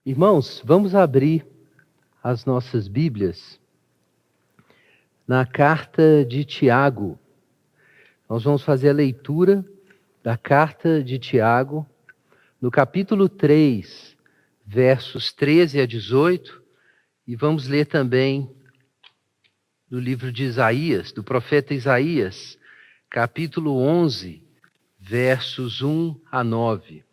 Irmãos, vamos abrir as nossas Bíblias na carta de Tiago. Nós vamos fazer a leitura da carta de Tiago, no capítulo 3, versos 13 a 18, e vamos ler também do livro de Isaías, do profeta Isaías, capítulo 11, versos 1 a 9.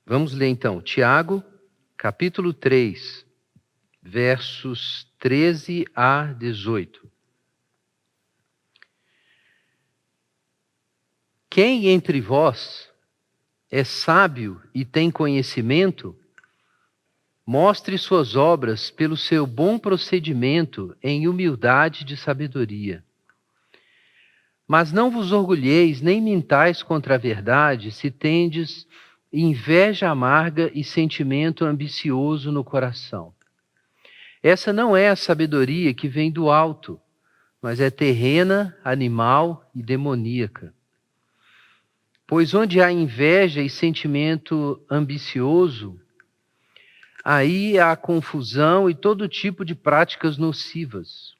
Vamos ler então, Tiago, capítulo 3, versos 13 a 18. Quem entre vós é sábio e tem conhecimento, mostre suas obras pelo seu bom procedimento em humildade de sabedoria. Mas não vos orgulheis nem mintais contra a verdade, se tendes inveja amarga e sentimento ambicioso no coração. Essa não é a sabedoria que vem do alto, mas é terrena, animal e demoníaca. Pois onde há inveja e sentimento ambicioso, aí há confusão e todo tipo de práticas nocivas.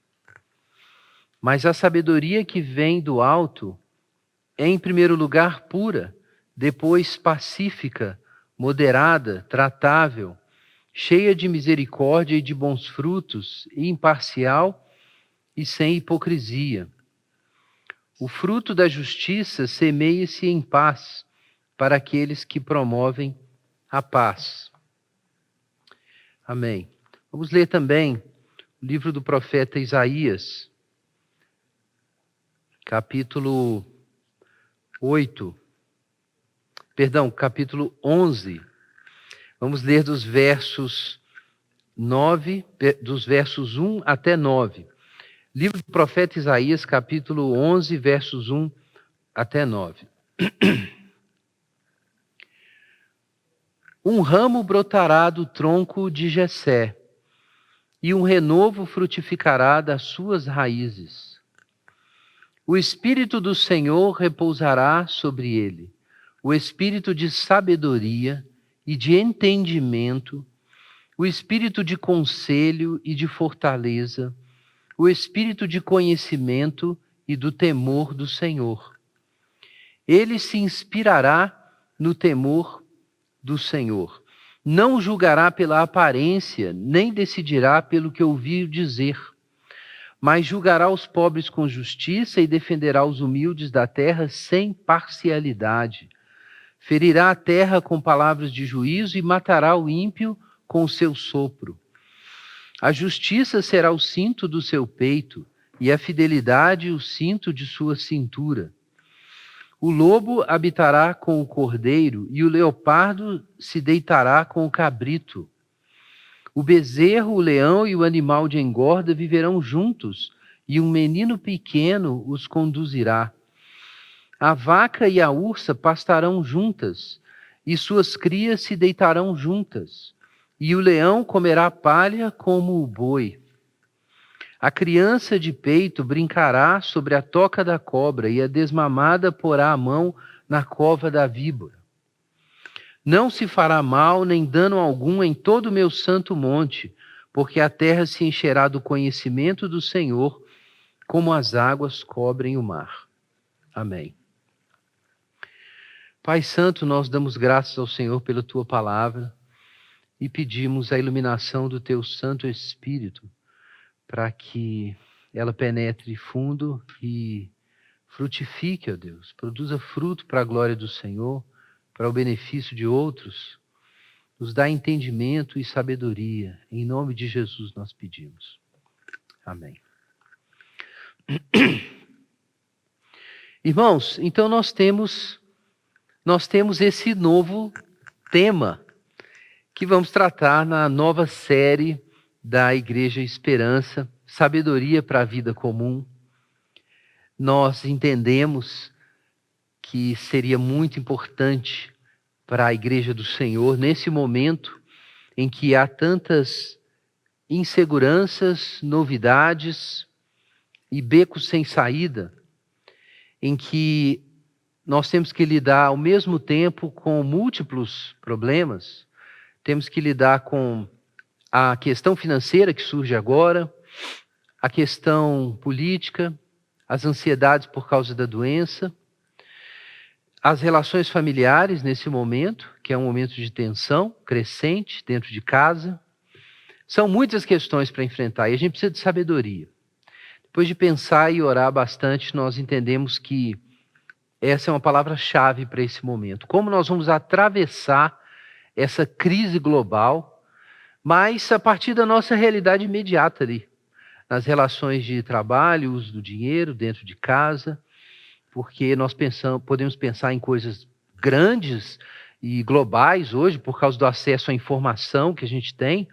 Mas a sabedoria que vem do alto é, em primeiro lugar, pura, depois pacífica, moderada, tratável, cheia de misericórdia e de bons frutos, imparcial e sem hipocrisia. O fruto da justiça semeia-se em paz para aqueles que promovem a paz. Amém. Vamos ler também o livro do profeta Isaías, capítulo 11. Vamos ler dos versos 1 até 9. Livro do profeta Isaías, capítulo 11, versos 1 até 9. Um ramo brotará do tronco de Jessé, e um renovo frutificará das suas raízes. O Espírito do Senhor repousará sobre ele, o Espírito de sabedoria e de entendimento, o Espírito de conselho e de fortaleza, o Espírito de conhecimento e do temor do Senhor. Ele se inspirará no temor do Senhor. Não julgará pela aparência, nem decidirá pelo que ouviu dizer, mas julgará os pobres com justiça e defenderá os humildes da terra sem parcialidade. Ferirá a terra com palavras de juízo e matará o ímpio com o seu sopro. A justiça será o cinto do seu peito, e a fidelidade o cinto de sua cintura. O lobo habitará com o cordeiro, e o leopardo se deitará com o cabrito. O bezerro, o leão e o animal de engorda viverão juntos, e um menino pequeno os conduzirá. A vaca e a ursa pastarão juntas, e suas crias se deitarão juntas, e o leão comerá palha como o boi. A criança de peito brincará sobre a toca da cobra, e a desmamada porá a mão na cova da víbora. Não se fará mal nem dano algum em todo o meu santo monte, porque a terra se encherá do conhecimento do Senhor, como as águas cobrem o mar. Amém. Pai Santo, nós damos graças ao Senhor pela Tua palavra e pedimos a iluminação do Teu Santo Espírito para que ela penetre fundo e frutifique, ó Deus, produza fruto para a glória do Senhor, para o benefício de outros. Nos dá entendimento e sabedoria. Em nome de Jesus nós pedimos. Amém. Irmãos, então nós temos esse novo tema que vamos tratar na nova série da Igreja Esperança, Sabedoria para a Vida Comum. Nós entendemos que seria muito importante para a Igreja do Senhor, nesse momento em que há tantas inseguranças, novidades e becos sem saída, em que nós temos que lidar ao mesmo tempo com múltiplos problemas. Temos que lidar com a questão financeira que surge agora, a questão política, as ansiedades por causa da doença, as relações familiares nesse momento, que é um momento de tensão crescente dentro de casa. São muitas questões para enfrentar e a gente precisa de sabedoria. Depois de pensar e orar bastante, nós entendemos que essa é uma palavra-chave para esse momento. Como nós vamos atravessar essa crise global, mas a partir da nossa realidade imediata ali, nas relações de trabalho, uso do dinheiro dentro de casa, porque nós podemos pensar em coisas grandes e globais hoje, por causa do acesso à informação que a gente tem,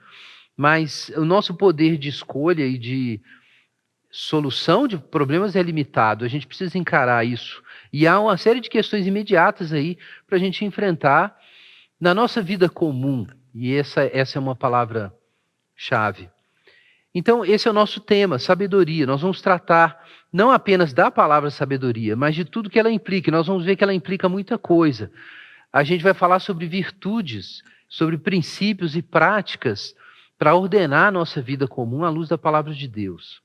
mas o nosso poder de escolha e de solução de problemas é limitado. A gente precisa encarar isso. E há uma série de questões imediatas aí para a gente enfrentar na nossa vida comum. E essa é uma palavra-chave. Então, esse é o nosso tema, sabedoria. Nós vamos tratar não apenas da palavra sabedoria, mas de tudo que ela implica. Nós vamos ver que ela implica muita coisa. A gente vai falar sobre virtudes, sobre princípios e práticas para ordenar a nossa vida comum à luz da palavra de Deus.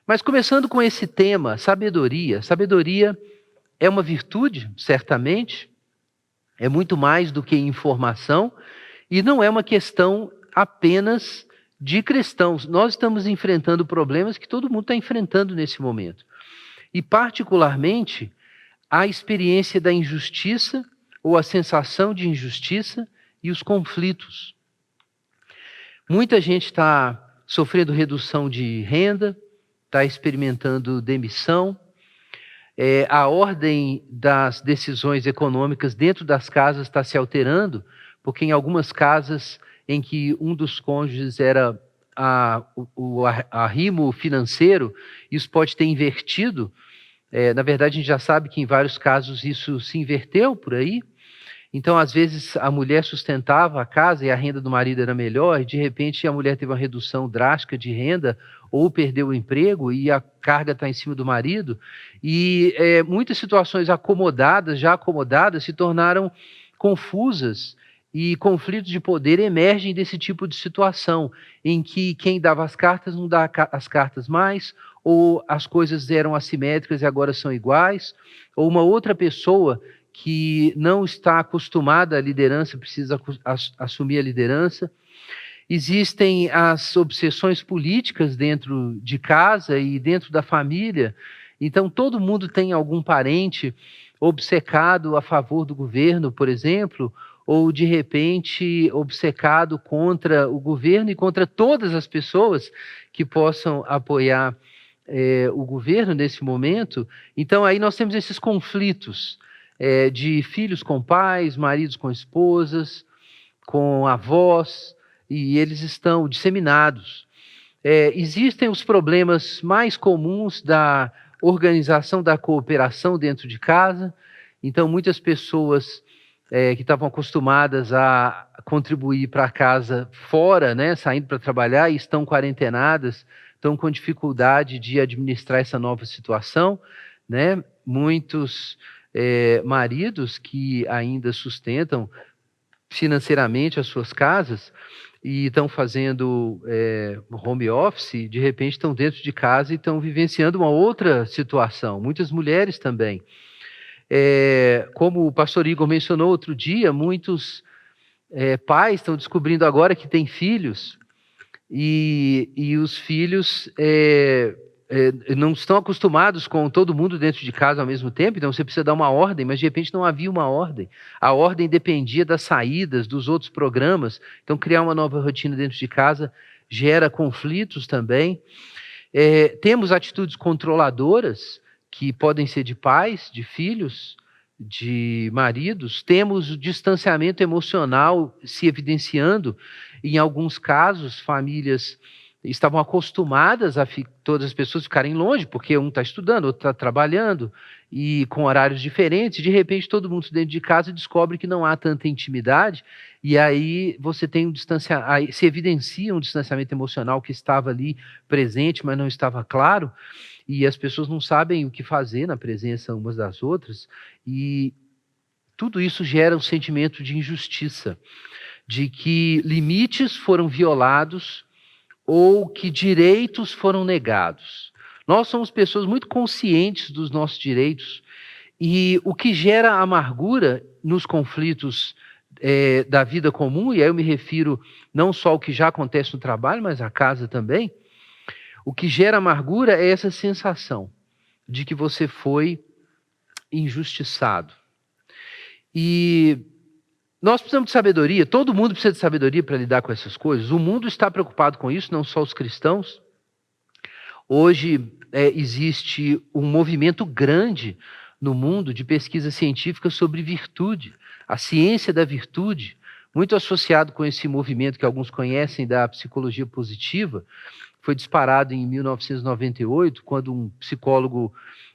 Mas começando com esse tema, sabedoria. Sabedoria é uma virtude, certamente. É muito mais do que informação. E não é uma questão apenas de cristãos. Nós estamos enfrentando problemas que todo mundo está enfrentando nesse momento. E, particularmente, a experiência da injustiça ou a sensação de injustiça e os conflitos. Muita gente está sofrendo redução de renda, está experimentando demissão. A ordem das decisões econômicas dentro das casas está se alterando, porque em algumas casas em que um dos cônjuges era o arrimo financeiro, isso pode ter invertido. Na verdade, a gente já sabe que em vários casos isso se inverteu por aí. Então, às vezes, a mulher sustentava a casa e a renda do marido era melhor, e de repente a mulher teve uma redução drástica de renda, ou perdeu o emprego, e a carga está em cima do marido. E muitas situações já acomodadas, se tornaram confusas, e conflitos de poder emergem desse tipo de situação, em que quem dava as cartas não dá as cartas mais, ou as coisas eram assimétricas e agora são iguais, ou uma outra pessoa que não está acostumada à liderança precisa assumir a liderança. Existem as obsessões políticas dentro de casa e dentro da família. Então, todo mundo tem algum parente obcecado a favor do governo, por exemplo, ou, de repente, obcecado contra o governo e contra todas as pessoas que possam apoiar o governo nesse momento. Então, aí nós temos esses conflitos de filhos com pais, maridos com esposas, com avós, e eles estão disseminados. Existem os problemas mais comuns da organização da cooperação dentro de casa. Então, muitas pessoas que estavam acostumadas a contribuir para a casa fora, saindo para trabalhar, e estão quarentenadas, estão com dificuldade de administrar essa nova situação. Muitos maridos que ainda sustentam financeiramente as suas casas e estão fazendo home office, de repente estão dentro de casa e estão vivenciando uma outra situação. Muitas mulheres também. Como o pastor Igor mencionou outro dia, muitos pais estão descobrindo agora que têm filhos e os filhos não estão acostumados com todo mundo dentro de casa ao mesmo tempo, então você precisa dar uma ordem, mas de repente não havia uma ordem. A ordem dependia das saídas, dos outros programas, então criar uma nova rotina dentro de casa gera conflitos também. Temos atitudes controladoras, que podem ser de pais, de filhos, de maridos. Temos o distanciamento emocional se evidenciando, em alguns casos, famílias estavam acostumadas a todas as pessoas ficarem longe, porque um está estudando, outro está trabalhando, e com horários diferentes. De repente, todo mundo dentro de casa descobre que não há tanta intimidade, e aí você tem aí se evidencia um distanciamento emocional que estava ali presente, mas não estava claro, e as pessoas não sabem o que fazer na presença umas das outras, e tudo isso gera um sentimento de injustiça, de que limites foram violados ou que direitos foram negados. Nós somos pessoas muito conscientes dos nossos direitos, e o que gera amargura nos conflitos da vida comum, e aí eu me refiro não só ao que já acontece no trabalho, mas à casa também, o que gera amargura é essa sensação de que você foi injustiçado. E nós precisamos de sabedoria, todo mundo precisa de sabedoria para lidar com essas coisas. O mundo está preocupado com isso, não só os cristãos. Hoje existe um movimento grande no mundo de pesquisa científica sobre virtude, a ciência da virtude, muito associado com esse movimento que alguns conhecem da psicologia positiva. Foi disparado em 1998, quando um psicólogo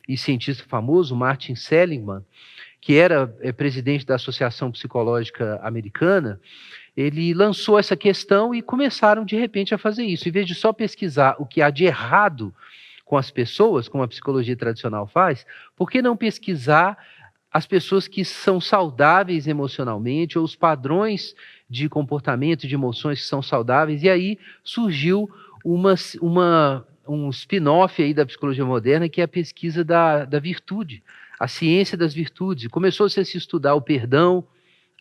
e cientista famoso, Martin Seligman, que era presidente da Associação Psicológica Americana, ele lançou essa questão e começaram, de repente, a fazer isso. Em vez de só pesquisar o que há de errado com as pessoas, como a psicologia tradicional faz, por que não pesquisar as pessoas que são saudáveis emocionalmente, ou os padrões de comportamento, de emoções que são saudáveis? E aí surgiu um spin-off aí da psicologia moderna, que é a pesquisa da virtude, a ciência das virtudes. Começou-se a se estudar o perdão,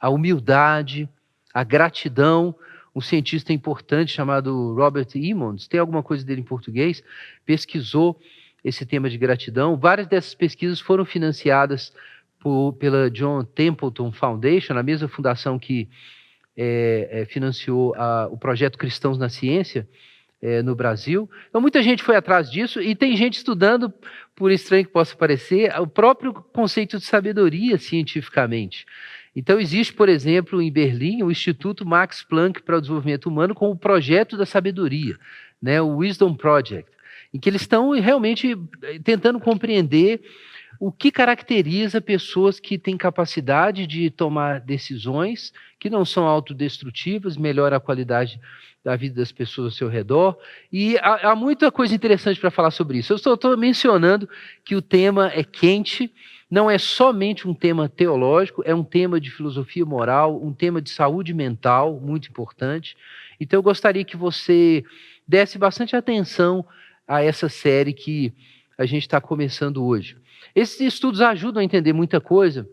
a humildade, a gratidão. Um cientista importante chamado Robert Emmons, tem alguma coisa dele em português, pesquisou esse tema de gratidão. Várias dessas pesquisas foram financiadas pela John Templeton Foundation, a mesma fundação que financiou o projeto Cristãos na Ciência, no Brasil. Então, muita gente foi atrás disso, e tem gente estudando, por estranho que possa parecer, o próprio conceito de sabedoria cientificamente. Então, existe, por exemplo, em Berlim, o Instituto Max Planck para o Desenvolvimento Humano, com o projeto da sabedoria, né, o Wisdom Project, em que eles estão realmente tentando compreender o que caracteriza pessoas que têm capacidade de tomar decisões que não são autodestrutivas, melhora a qualidade da vida das pessoas ao seu redor. E há muita coisa interessante para falar sobre isso. Eu estou mencionando que o tema é quente, não é somente um tema teológico, é um tema de filosofia moral, um tema de saúde mental, muito importante. Então eu gostaria que você desse bastante atenção a essa série que a gente está começando hoje. Esses estudos ajudam a entender muita coisa,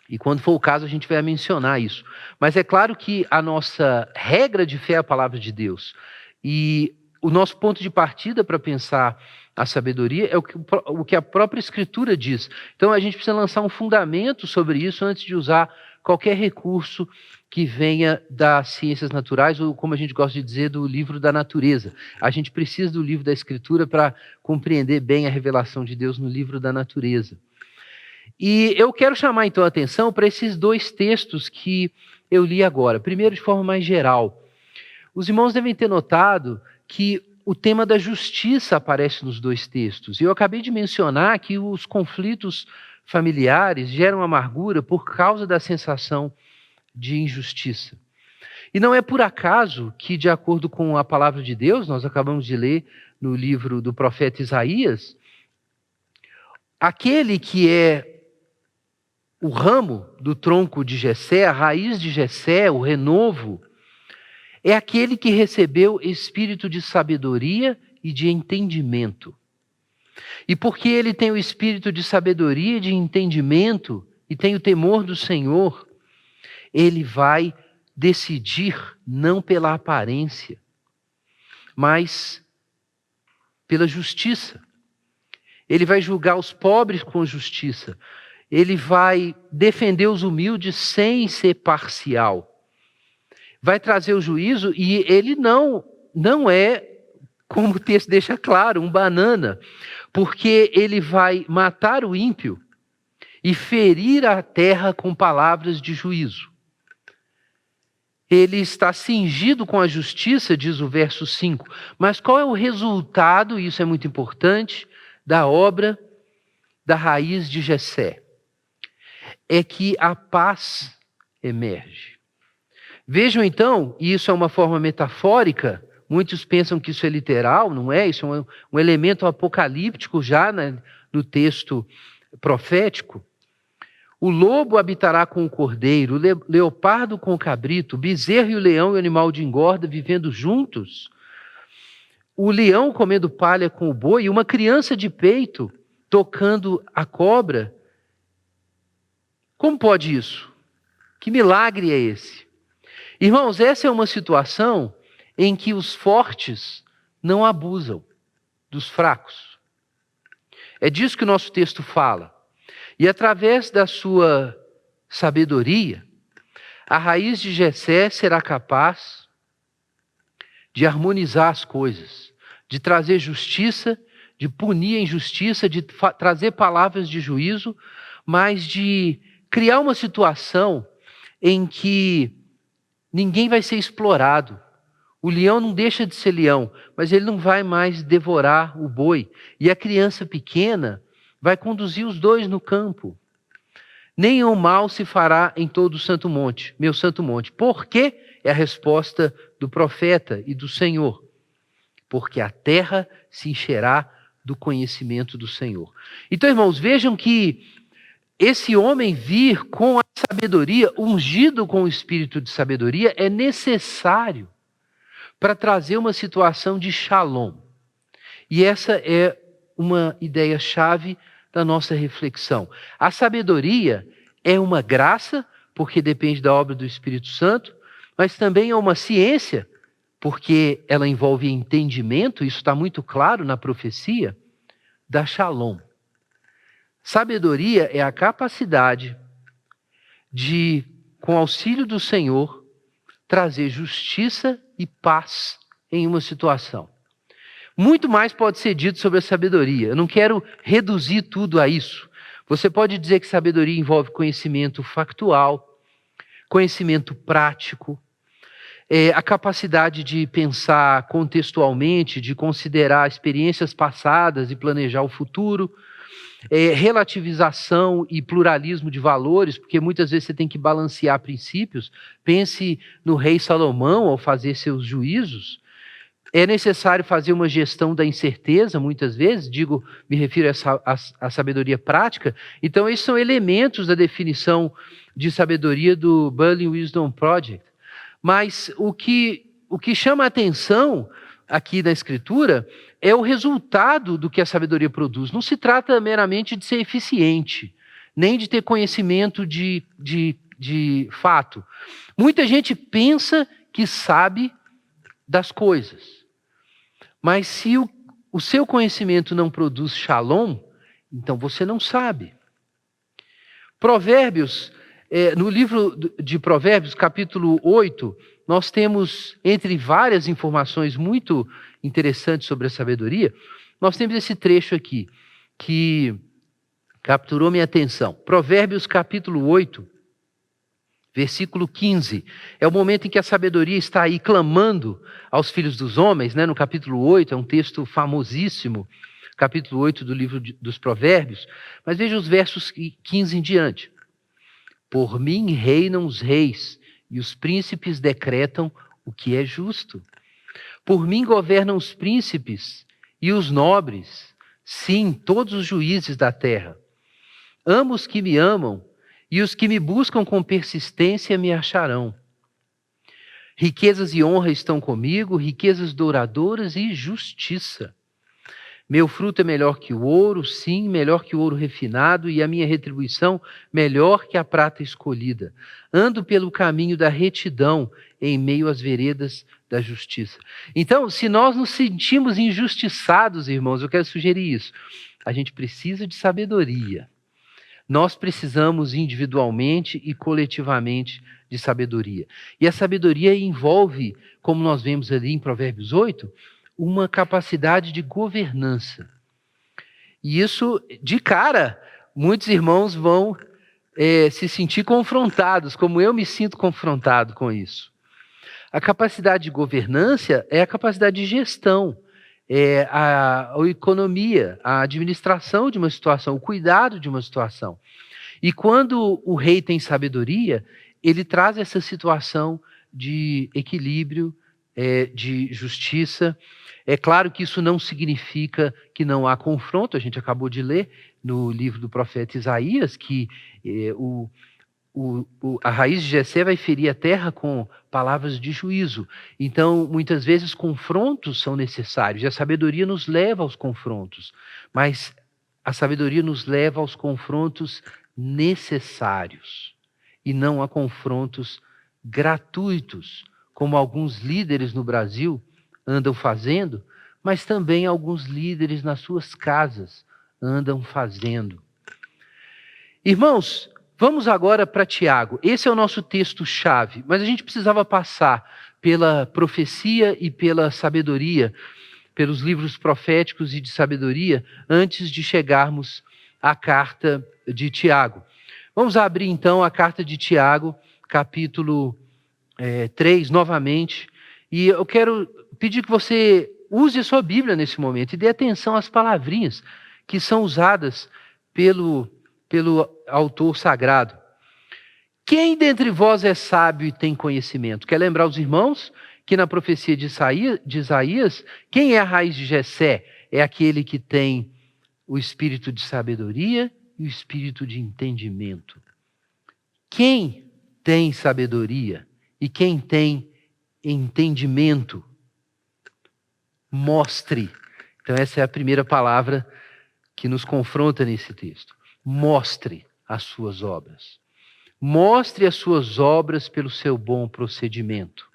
e quando for o caso a gente vai mencionar isso. Mas é claro que a nossa regra de fé é a palavra de Deus. E o nosso ponto de partida para pensar a sabedoria é o que a própria Escritura diz. Então a gente precisa lançar um fundamento sobre isso antes de usar qualquer recurso que venha das ciências naturais, ou, como a gente gosta de dizer, do livro da natureza. A gente precisa do livro da Escritura para compreender bem a revelação de Deus no livro da natureza. E eu quero chamar então a atenção para esses dois textos que eu li agora. Primeiro, de forma mais geral. Os irmãos devem ter notado que o tema da justiça aparece nos dois textos. E eu acabei de mencionar que os conflitos familiares geram amargura por causa da sensação de injustiça. E não é por acaso que, de acordo com a palavra de Deus, nós acabamos de ler no livro do profeta Isaías, aquele que é o ramo do tronco de Jessé, a raiz de Jessé, o renovo, é aquele que recebeu espírito de sabedoria e de entendimento. E porque ele tem o espírito de sabedoria e de entendimento, e tem o temor do Senhor, ele vai decidir não pela aparência, mas pela justiça. Ele vai julgar os pobres com justiça. Ele vai defender os humildes sem ser parcial. Vai trazer o juízo, e ele não é, como o texto deixa claro, um banana, porque ele vai matar o ímpio e ferir a terra com palavras de juízo. ele está cingido com a justiça, diz o verso 5. Mas qual é o resultado, e isso é muito importante, da obra da raiz de Jessé? É que a paz emerge. Vejam então, e isso é uma forma metafórica, muitos pensam que isso é literal, não é? Isso é um elemento apocalíptico já no texto profético. O lobo habitará com o cordeiro, o leopardo com o cabrito, o bezerro e o leão e o animal de engorda vivendo juntos, o leão comendo palha com o boi e uma criança de peito tocando a cobra. Como pode isso? Que milagre é esse? Irmãos, essa é uma situação em que os fortes não abusam dos fracos. É disso que o nosso texto fala. E através da sua sabedoria, a raiz de Jessé será capaz de harmonizar as coisas, de trazer justiça, de punir a injustiça, de trazer palavras de juízo, mas de criar uma situação em que ninguém vai ser explorado. O leão não deixa de ser leão, mas ele não vai mais devorar o boi. E a criança pequena vai conduzir os dois no campo. Nenhum mal se fará em todo o santo monte, meu santo monte. Por quê? É a resposta do profeta e do Senhor. Porque a terra se encherá do conhecimento do Senhor. Então, irmãos, vejam que esse homem vir com a sabedoria, ungido com o espírito de sabedoria, é necessário para trazer uma situação de shalom. E essa é uma ideia-chave da nossa reflexão. A sabedoria é uma graça, porque depende da obra do Espírito Santo, mas também é uma ciência, porque ela envolve entendimento, isso está muito claro na profecia, da shalom. Sabedoria é a capacidade de, com auxílio do Senhor, trazer justiça e paz em uma situação. Muito mais pode ser dito sobre a sabedoria. Eu não quero reduzir tudo a isso. Você pode dizer que sabedoria envolve conhecimento factual, conhecimento prático, a capacidade de pensar contextualmente, de considerar experiências passadas e planejar o futuro, relativização e pluralismo de valores, porque muitas vezes você tem que balancear princípios. Pense no rei Salomão ao fazer seus juízos. É necessário fazer uma gestão da incerteza, muitas vezes, me refiro à sabedoria prática. Então, esses são elementos da definição de sabedoria do Berlin Wisdom Project. Mas o que chama a atenção aqui na Escritura é o resultado do que a sabedoria produz. Não se trata meramente de ser eficiente, nem de ter conhecimento de fato. Muita gente pensa que sabe das coisas. Mas se o seu conhecimento não produz shalom, então você não sabe. Provérbios, no livro de Provérbios, capítulo 8, nós temos, entre várias informações muito interessantes sobre a sabedoria, nós temos esse trecho aqui, que capturou minha atenção. Provérbios, capítulo 8, versículo 15, é o momento em que a sabedoria está aí clamando aos filhos dos homens, né? No capítulo 8, é um texto famosíssimo, capítulo 8 do livro dos Provérbios, mas veja os versos 15 em diante. Por mim reinam os reis, e os príncipes decretam o que é justo. Por mim governam os príncipes e os nobres, sim, todos os juízes da terra. Amo os que me amam, e os que me buscam com persistência me acharão. Riquezas e honra estão comigo, riquezas douradoras e justiça. Meu fruto é melhor que o ouro, sim, melhor que o ouro refinado, e a minha retribuição melhor que a prata escolhida. Ando pelo caminho da retidão, em meio às veredas da justiça. Então, se nós nos sentimos injustiçados, irmãos, eu quero sugerir isso. A gente precisa de sabedoria. Nós precisamos individualmente e coletivamente de sabedoria. E a sabedoria envolve, como nós vemos ali em Provérbios 8, uma capacidade de governança. E isso, de cara, muitos irmãos vão se sentir confrontados, como eu me sinto confrontado com isso. A capacidade de governância é a capacidade de gestão, é a economia, a administração de uma situação, o cuidado de uma situação. E quando o rei tem sabedoria, ele traz essa situação de equilíbrio, de justiça. É claro que isso não significa que não há confronto, a gente acabou de ler no livro do profeta Isaías que a raiz de Jessé vai ferir a terra com palavras de juízo. Então, muitas vezes, confrontos são necessários, e a sabedoria nos leva aos confrontos, mas a sabedoria nos leva aos confrontos necessários, e não a confrontos gratuitos, como alguns líderes no Brasil andam fazendo, mas também alguns líderes nas suas casas andam fazendo. Irmãos, vamos agora para Tiago. Esse é o nosso texto-chave, mas a gente precisava passar pela profecia e pela sabedoria, pelos livros proféticos e de sabedoria, antes de chegarmos à carta de Tiago. Vamos abrir então a carta de Tiago, capítulo 3, novamente, e eu quero pedir que você use a sua Bíblia nesse momento e dê atenção às palavrinhas que são usadas pelo autor sagrado. Quem dentre vós é sábio e tem conhecimento? Quer lembrar os irmãos que na profecia de Isaías, quem é a raiz de Jessé? É aquele que tem o espírito de sabedoria e o espírito de entendimento. Quem tem sabedoria e quem tem entendimento, mostre. Então essa é a primeira palavra que nos confronta nesse texto. Mostre as suas obras. Mostre as suas obras pelo seu bom procedimento.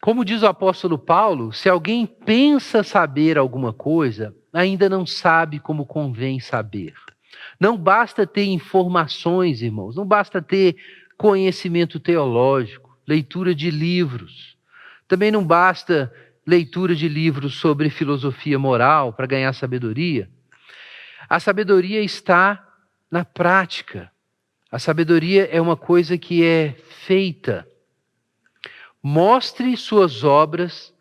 Como diz o apóstolo Paulo, se alguém pensa saber alguma coisa, ainda não sabe como convém saber. Não basta ter informações, irmãos, não basta ter conhecimento teológico, leitura de livros. Também não basta leitura de livros sobre filosofia moral para ganhar sabedoria. A sabedoria está na prática. A sabedoria é uma coisa que é feita. Mostre suas obras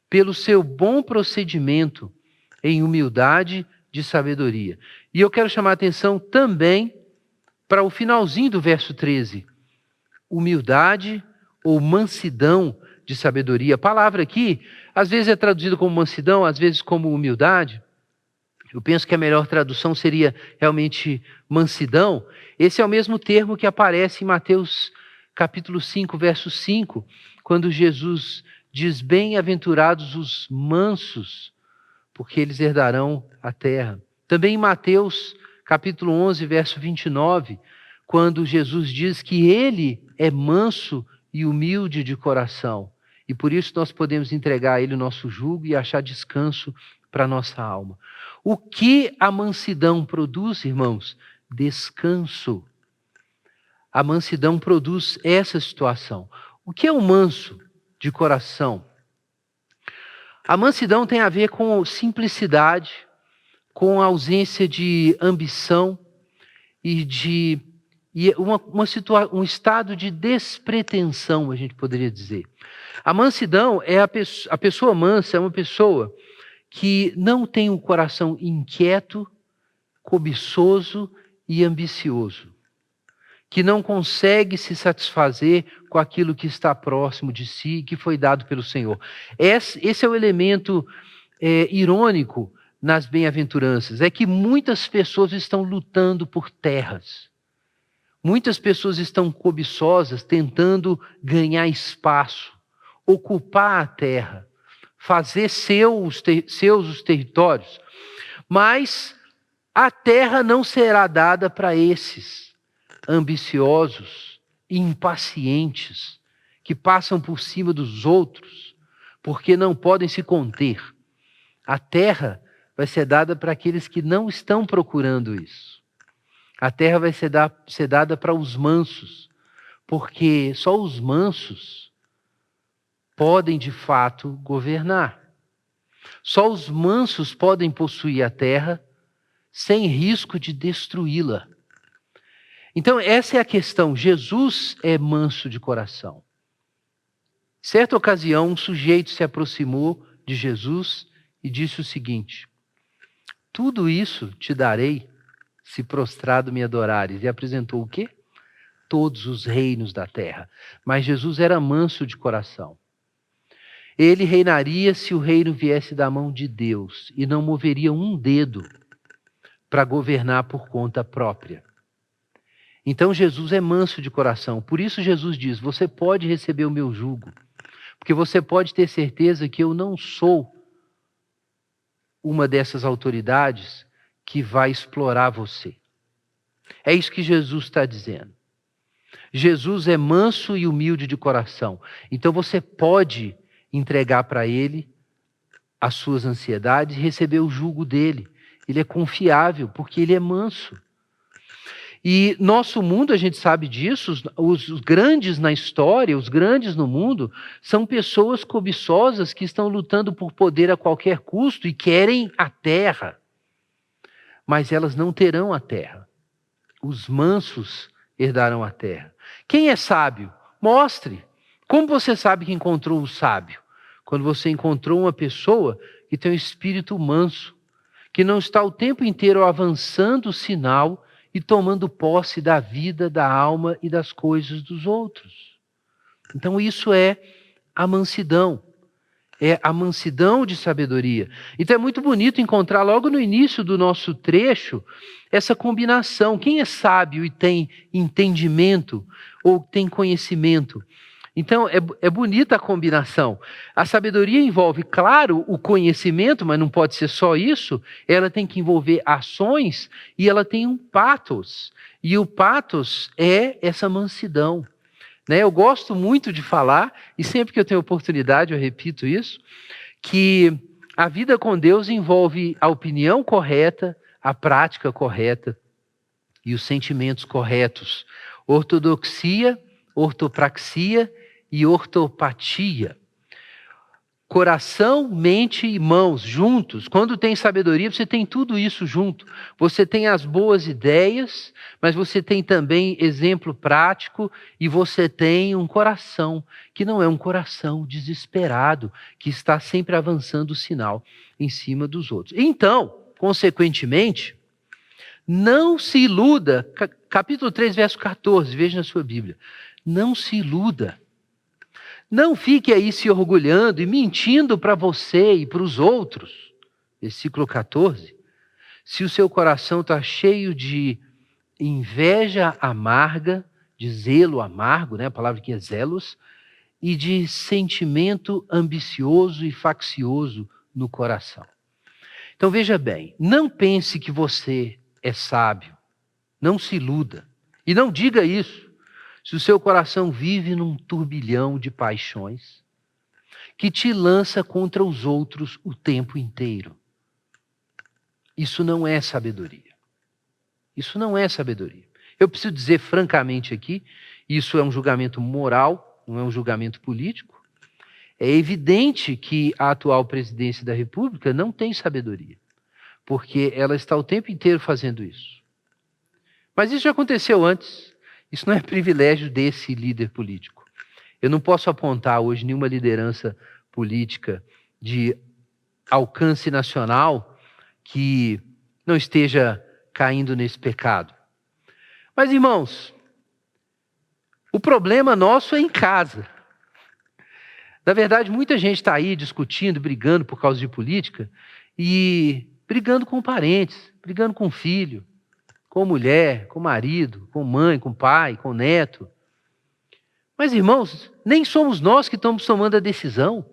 pelo seu bom procedimento em humildade de sabedoria. E eu quero chamar a atenção também para o finalzinho do verso 13. Humildade ou mansidão de sabedoria. A palavra aqui, às vezes é traduzida como mansidão, às vezes como humildade. Eu penso que a melhor tradução seria realmente mansidão. Esse é o mesmo termo que aparece em Mateus capítulo 5, verso 5, quando Jesus diz: bem-aventurados os mansos, porque eles herdarão a terra. Também em Mateus capítulo 11, verso 29, quando Jesus diz que ele é manso e humilde de coração, e por isso nós podemos entregar a ele o nosso jugo e achar descanso para a nossa alma. O que a mansidão produz, irmãos? Descanso. A mansidão produz essa situação. O que é o manso de coração? A mansidão tem a ver com simplicidade, com a ausência de ambição e um estado de despretensão, a gente poderia dizer. A mansidão é a pessoa mansa, é uma pessoa que não tem um coração inquieto, cobiçoso e ambicioso, que não consegue se satisfazer com aquilo que está próximo de si e que foi dado pelo Senhor. Esse é o elemento irônico nas bem-aventuranças, é que muitas pessoas estão lutando por terras. Muitas pessoas estão cobiçosas, tentando ganhar espaço, ocupar a terra, fazer seus os territórios. Mas a terra não será dada para esses ambiciosos, impacientes, que passam por cima dos outros, porque não podem se conter. A terra vai ser dada para aqueles que não estão procurando isso. A terra vai ser dada para os mansos, porque só os mansos podem de fato governar. Só os mansos podem possuir a terra sem risco de destruí-la. Então essa é a questão. Jesus é manso de coração. Certa ocasião, um sujeito se aproximou de Jesus e disse o seguinte: tudo isso te darei se prostrado me adorares. E apresentou o quê? Todos os reinos da terra. Mas Jesus era manso de coração. Ele reinaria se o reino viesse da mão de Deus e não moveria um dedo para governar por conta própria. Então Jesus é manso de coração. Por isso Jesus diz: você pode receber o meu jugo, porque você pode ter certeza que eu não sou uma dessas autoridades que vai explorar você. É isso que Jesus está dizendo. Jesus é manso e humilde de coração. Então você pode entregar para ele as suas ansiedades e receber o jugo dele. Ele é confiável porque ele é manso. E nosso mundo, a gente sabe disso, os grandes na história, os grandes no mundo, são pessoas cobiçosas que estão lutando por poder a qualquer custo e querem a terra. Mas elas não terão a terra. Os mansos herdarão a terra. Quem é sábio? Mostre. Como você sabe que encontrou um sábio? Quando você encontrou uma pessoa que tem um espírito manso, que não está o tempo inteiro avançando o sinal e tomando posse da vida, da alma e das coisas dos outros. Então isso é a mansidão. É a mansidão de sabedoria. Então é muito bonito encontrar logo no início do nosso trecho essa combinação. Quem é sábio e tem entendimento ou tem conhecimento? Então é bonita a combinação. A sabedoria envolve, claro, o conhecimento, mas não pode ser só isso. Ela tem que envolver ações e ela tem um patos. E o patos é essa mansidão. Eu gosto muito de falar, e sempre que eu tenho oportunidade eu repito isso, que a vida com Deus envolve a opinião correta, a prática correta e os sentimentos corretos. Ortodoxia, ortopraxia e ortopatia. Coração, mente e mãos juntos. Quando tem sabedoria, você tem tudo isso junto. Você tem as boas ideias, mas você tem também exemplo prático e você tem um coração, que não é um coração desesperado, que está sempre avançando o sinal em cima dos outros. Então, consequentemente, não se iluda, capítulo 3, verso 14, veja na sua Bíblia. Não se iluda. Não fique aí se orgulhando e mentindo para você e para os outros. Versículo 14. Se o seu coração está cheio de inveja amarga, de zelo amargo, a palavra aqui é zelos, e de sentimento ambicioso e faccioso no coração. Então veja bem, não pense que você é sábio. Não se iluda. E não diga isso. Se o seu coração vive num turbilhão de paixões que te lança contra os outros o tempo inteiro. Isso não é sabedoria. Isso não é sabedoria. Eu preciso dizer francamente aqui, isso é um julgamento moral, não é um julgamento político. É evidente que a atual presidência da República não tem sabedoria, porque ela está o tempo inteiro fazendo isso. Mas isso já aconteceu antes. Isso não é privilégio desse líder político. Eu não posso apontar hoje nenhuma liderança política de alcance nacional que não esteja caindo nesse pecado. Mas, irmãos, o problema nosso é em casa. Na verdade, muita gente está aí discutindo, brigando por causa de política e brigando com parentes, brigando com filho, com mulher, com marido, com mãe, com pai, com neto. Mas, irmãos, nem somos nós que estamos tomando a decisão.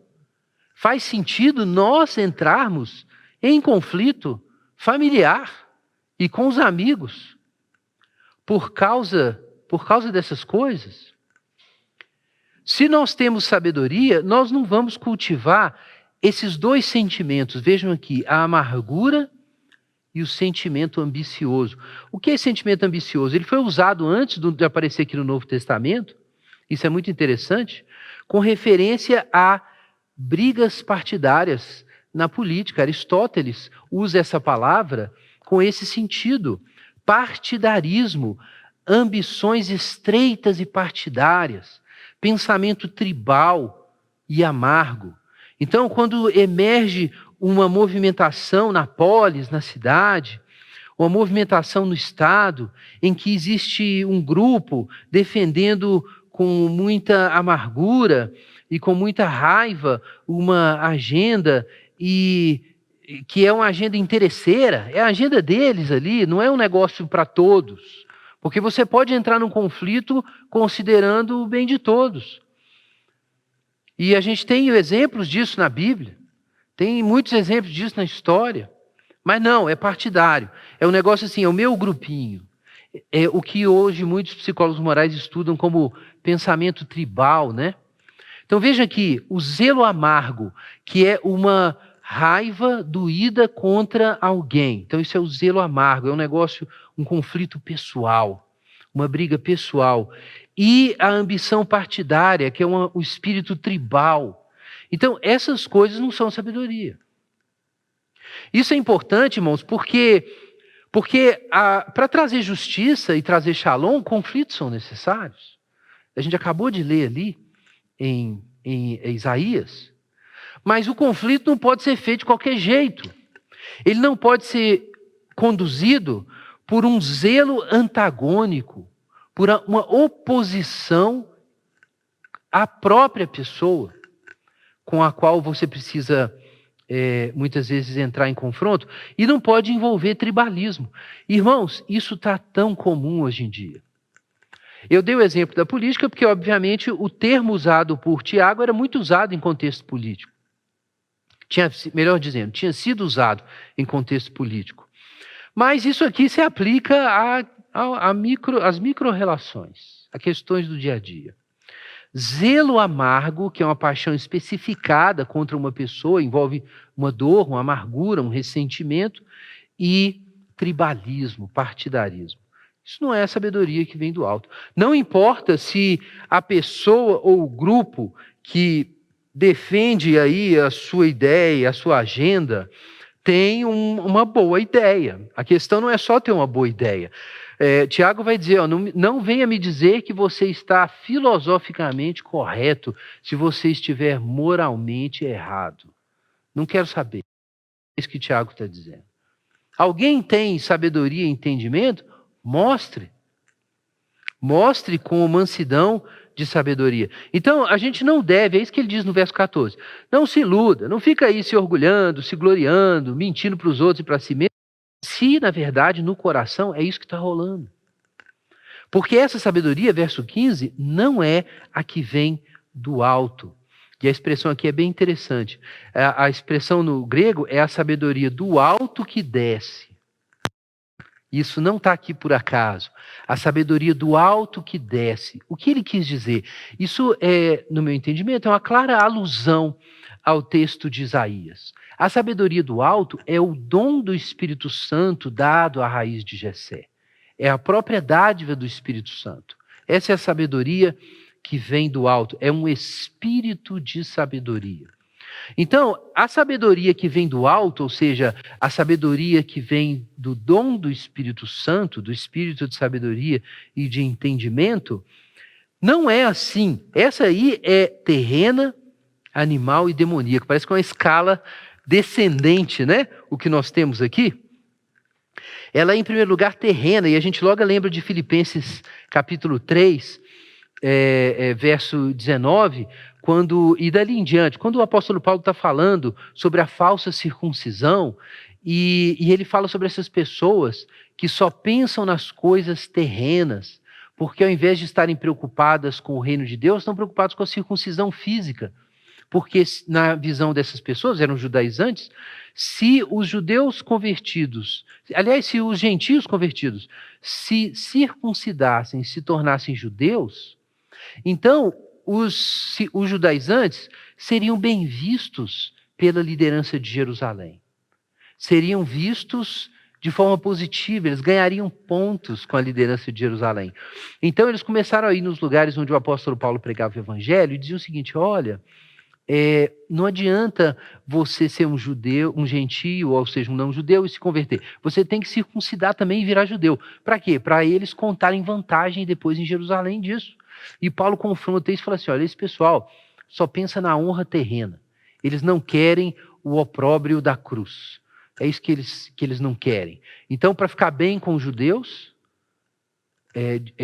Faz sentido nós entrarmos em conflito familiar e com os amigos por causa dessas coisas? Se nós temos sabedoria, nós não vamos cultivar esses dois sentimentos. Vejam aqui, a amargura e o sentimento ambicioso. O que é sentimento ambicioso? Ele foi usado antes de aparecer aqui no Novo Testamento, isso é muito interessante, com referência a brigas partidárias na política. Aristóteles usa essa palavra com esse sentido, partidarismo, ambições estreitas e partidárias, pensamento tribal, e amargo. Então, quando emerge uma movimentação na polis, na cidade, uma movimentação no Estado, em que existe um grupo defendendo com muita amargura e com muita raiva uma agenda, e que é uma agenda interesseira, é a agenda deles ali, não é um negócio para todos. Porque você pode entrar num conflito considerando o bem de todos. E a gente tem exemplos disso na Bíblia. Tem muitos exemplos disso na história. Mas não, é partidário. É um negócio assim, é o meu grupinho. É o que hoje muitos psicólogos morais estudam como pensamento tribal, né? Então veja aqui, o zelo amargo, que é uma raiva doída contra alguém. Então isso é o zelo amargo, é um negócio, um conflito pessoal, uma briga pessoal. E a ambição partidária, que é o espírito tribal. Então essas coisas não são sabedoria. Isso é importante, irmãos, porque para trazer justiça e trazer shalom, conflitos são necessários. A gente acabou de ler ali em Isaías. Mas o conflito não pode ser feito de qualquer jeito. Ele não pode ser conduzido por um zelo antagônico, por uma oposição à própria pessoa com a qual você precisa muitas vezes entrar em confronto, e não pode envolver tribalismo. Irmãos, isso está tão comum hoje em dia. Eu dei o exemplo da política porque, obviamente, o termo usado por Tiago era muito usado em contexto político. Melhor dizendo, tinha sido usado em contexto político. Mas isso aqui se aplica às micro-relações, a questões do dia a dia. Zelo amargo, que é uma paixão especificada contra uma pessoa, envolve uma dor, uma amargura, um ressentimento, e tribalismo, partidarismo. Isso não é a sabedoria que vem do alto. Não importa se a pessoa ou o grupo que defende aí a sua ideia, a sua agenda, tem uma boa ideia. A questão não é só ter uma boa ideia. Tiago vai dizer, não venha me dizer que você está filosoficamente correto se você estiver moralmente errado. Não quero saber. É isso que Tiago está dizendo. Alguém tem sabedoria e entendimento? Mostre. Mostre com mansidão de sabedoria. Então, a gente não deve, é isso que ele diz no verso 14, não se iluda, não fica aí se orgulhando, se gloriando, mentindo para os outros e para si mesmo, se, na verdade, no coração é isso que está rolando. Porque essa sabedoria, verso 15, não é a que vem do alto. E a expressão aqui é bem interessante. A expressão no grego é a sabedoria do alto que desce. Isso não está aqui por acaso. A sabedoria do alto que desce. O que ele quis dizer? Isso, no meu entendimento, é uma clara alusão ao texto de Isaías. A sabedoria do alto é o dom do Espírito Santo dado à raiz de Jessé. É a própria dádiva do Espírito Santo. Essa é a sabedoria que vem do alto. É um espírito de sabedoria. Então, a sabedoria que vem do alto, ou seja, a sabedoria que vem do dom do Espírito Santo, do espírito de sabedoria e de entendimento, não é assim. Essa aí é terrena, animal e demoníaca. Parece que é uma escala descendente, né? O que nós temos aqui. Ela é, em primeiro lugar, terrena, e a gente logo lembra de Filipenses capítulo 3, verso 19, e dali em diante, quando o apóstolo Paulo está falando sobre a falsa circuncisão, e ele fala sobre essas pessoas que só pensam nas coisas terrenas, porque ao invés de estarem preocupadas com o reino de Deus, estão preocupados com a circuncisão física. Porque na visão dessas pessoas, eram judaizantes, se os judeus convertidos, aliás, se os gentios convertidos se circuncidassem, se tornassem judeus, então os judaizantes seriam bem vistos pela liderança de Jerusalém. Seriam vistos de forma positiva, eles ganhariam pontos com a liderança de Jerusalém. Então eles começaram a ir nos lugares onde o apóstolo Paulo pregava o evangelho e diziam o seguinte: olha, não adianta você ser um judeu, um gentio, ou seja, um não-judeu e se converter. Você tem que circuncidar também e virar judeu. Para quê? Para eles contarem vantagem depois em Jerusalém disso. E Paulo confronta isso e fala assim: olha, esse pessoal só pensa na honra terrena. Eles não querem o opróbrio da cruz. É isso que eles não querem. Então, para ficar bem com os judeus,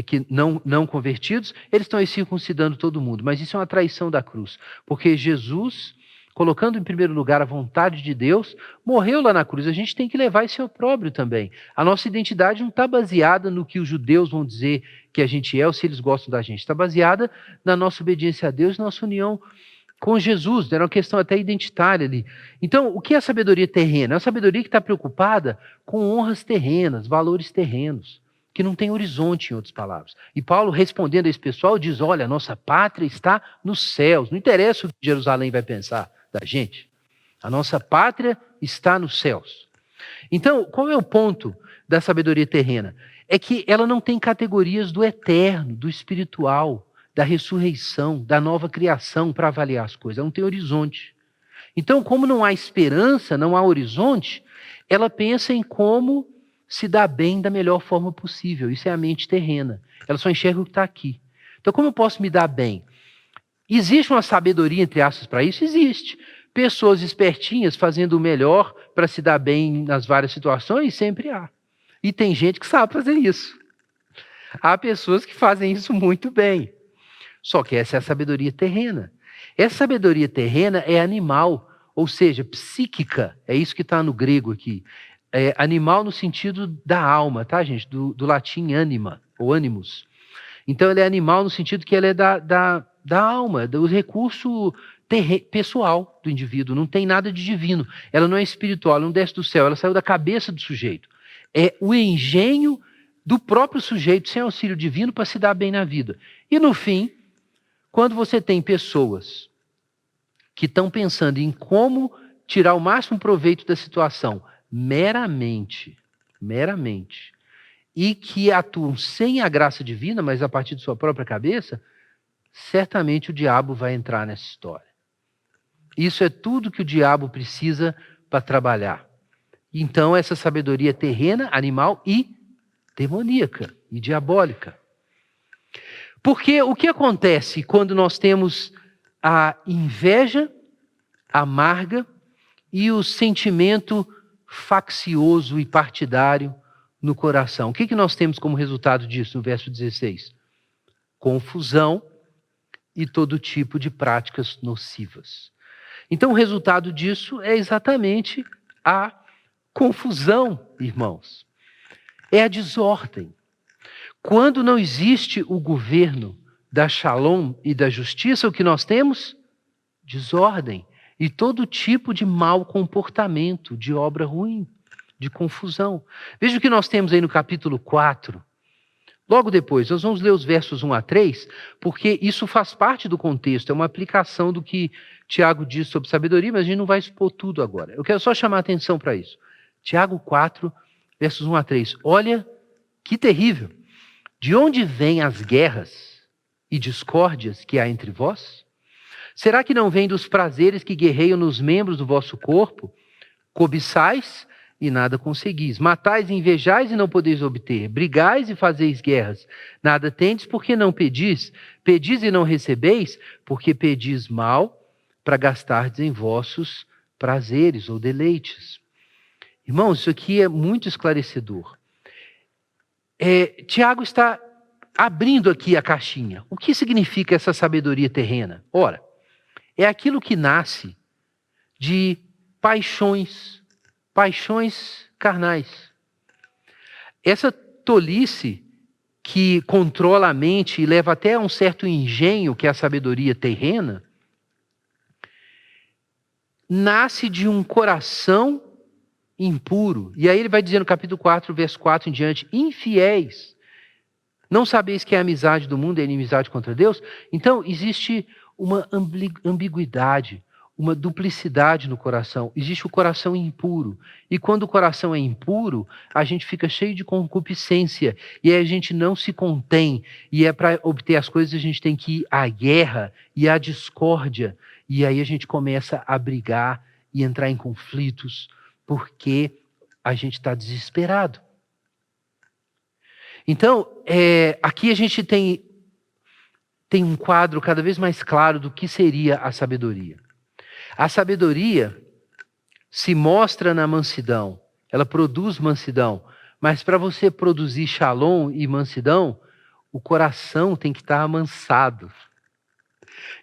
que não convertidos, eles estão aí circuncidando todo mundo. Mas isso é uma traição da cruz. Porque Jesus, colocando em primeiro lugar a vontade de Deus, morreu lá na cruz. A gente tem que levar esse opróbrio também. A nossa identidade não está baseada no que os judeus vão dizer que a gente é ou se eles gostam da gente. Está baseada na nossa obediência a Deus, nossa união com Jesus. Era uma questão até identitária ali. Então, o que é a sabedoria terrena? É uma sabedoria que está preocupada com honras terrenas, valores terrenos, que não tem horizonte, em outras palavras. E Paulo, respondendo a esse pessoal, diz, olha, a nossa pátria está nos céus. Não interessa o que Jerusalém vai pensar da gente. A nossa pátria está nos céus. Então, qual é o ponto da sabedoria terrena? É que ela não tem categorias do eterno, do espiritual, da ressurreição, da nova criação para avaliar as coisas. Ela não tem horizonte. Então, como não há esperança, não há horizonte, ela pensa em como se dar bem da melhor forma possível. Isso é a mente terrena. Ela só enxerga o que está aqui. Então, como eu posso me dar bem? Existe uma sabedoria, entre aspas, para isso? Existe. Pessoas espertinhas fazendo o melhor para se dar bem nas várias situações, sempre há. E tem gente que sabe fazer isso. Há pessoas que fazem isso muito bem. Só que essa é a sabedoria terrena. Essa sabedoria terrena é animal, ou seja, psíquica. É isso que está no grego aqui. É animal no sentido da alma, tá, gente? Do latim anima, ou animus. Então, ele é animal no sentido que ele é da alma, do recurso pessoal do indivíduo. Não tem nada de divino. Ela não é espiritual, ela não desce do céu. Ela saiu da cabeça do sujeito. É o engenho do próprio sujeito, sem auxílio divino, para se dar bem na vida. E, no fim, quando você tem pessoas que estão pensando em como tirar o máximo proveito da situação meramente, e que atuam sem a graça divina, mas a partir de sua própria cabeça, certamente o diabo vai entrar nessa história. Isso é tudo que o diabo precisa para trabalhar. Então, essa sabedoria terrena, animal e demoníaca e diabólica. Porque o que acontece quando nós temos a inveja amarga e o sentimento faccioso e partidário no coração? O que nós temos como resultado disso no verso 16? Confusão e todo tipo de práticas nocivas. Então, o resultado disso é exatamente a confusão, irmãos. É a desordem. Quando não existe o governo da Shalom e da justiça, o que nós temos? Desordem e todo tipo de mau comportamento, de obra ruim, de confusão. Veja o que nós temos aí no capítulo 4. Logo depois, nós vamos ler os versos 1 a 3, porque isso faz parte do contexto, é uma aplicação do que Tiago diz sobre sabedoria, mas a gente não vai expor tudo agora. Eu quero só chamar a atenção para isso. Tiago 4, versos 1 a 3. Olha que terrível. De onde vêm as guerras e discórdias que há entre vós? Será que não vem dos prazeres que guerreiam nos membros do vosso corpo? Cobiçais e nada conseguis. Matais e invejais e não podeis obter. Brigais e fazeis guerras. Nada tendes porque não pedis. Pedis e não recebeis porque pedis mal para gastardes em vossos prazeres ou deleites. Irmãos, isso aqui é muito esclarecedor. Tiago está abrindo aqui a caixinha. O que significa essa sabedoria terrena? Ora, é aquilo que nasce de paixões carnais. Essa tolice que controla a mente e leva até a um certo engenho, que é a sabedoria terrena, nasce de um coração impuro. E aí ele vai dizer no capítulo 4, verso 4 em diante, infiéis. Não sabeis que a amizade do mundo é inimizade contra Deus? Então, existe uma ambiguidade, uma duplicidade no coração. Existe o coração impuro. E quando o coração é impuro, a gente fica cheio de concupiscência. E aí a gente não se contém. E para obter as coisas, a gente tem que ir à guerra e à discórdia. E aí a gente começa a brigar e entrar em conflitos, porque a gente está desesperado. Então, aqui a gente tem tem um quadro cada vez mais claro do que seria a sabedoria. A sabedoria se mostra na mansidão, ela produz mansidão, mas para você produzir shalom e mansidão, o coração tem que estar amansado.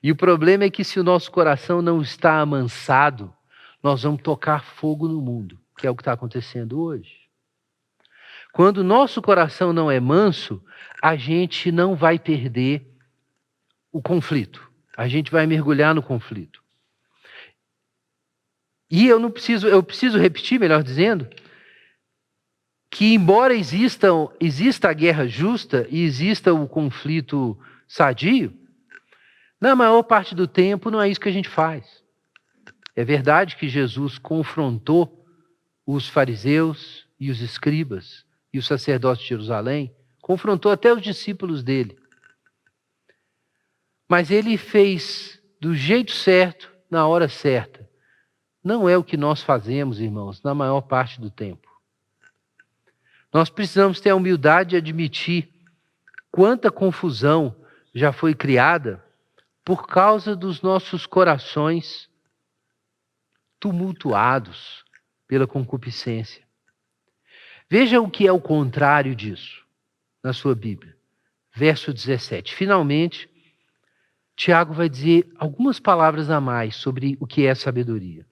E o problema é que se o nosso coração não está amansado, nós vamos tocar fogo no mundo, que é o que está acontecendo hoje. Quando o nosso coração não é manso, a gente não vai perder o conflito. A gente vai mergulhar no conflito. E eu preciso repetir, melhor dizendo, que embora exista a guerra justa e exista o conflito sadio, na maior parte do tempo não é isso que a gente faz. É verdade que Jesus confrontou os fariseus e os escribas e os sacerdotes de Jerusalém, confrontou até os discípulos dele. Mas ele fez do jeito certo, na hora certa. Não é o que nós fazemos, irmãos, na maior parte do tempo. Nós precisamos ter a humildade de admitir quanta confusão já foi criada por causa dos nossos corações tumultuados pela concupiscência. Veja o que é o contrário disso na sua Bíblia. Verso 17. Finalmente, Tiago vai dizer algumas palavras a mais sobre o que é sabedoria.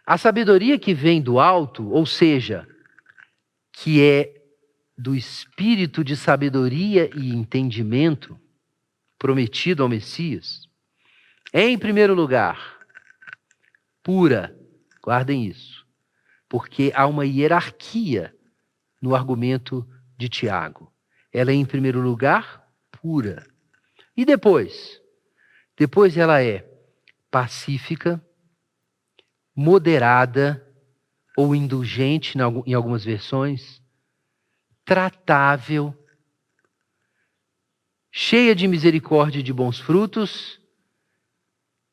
A sabedoria que vem do alto, ou seja, que é do espírito de sabedoria e entendimento prometido ao Messias, é, em primeiro lugar, pura. Guardem isso, porque há uma hierarquia no argumento de Tiago. Ela é, em primeiro lugar, pura. E depois? Depois ela é pacífica, moderada ou indulgente em algumas versões, tratável, cheia de misericórdia e de bons frutos,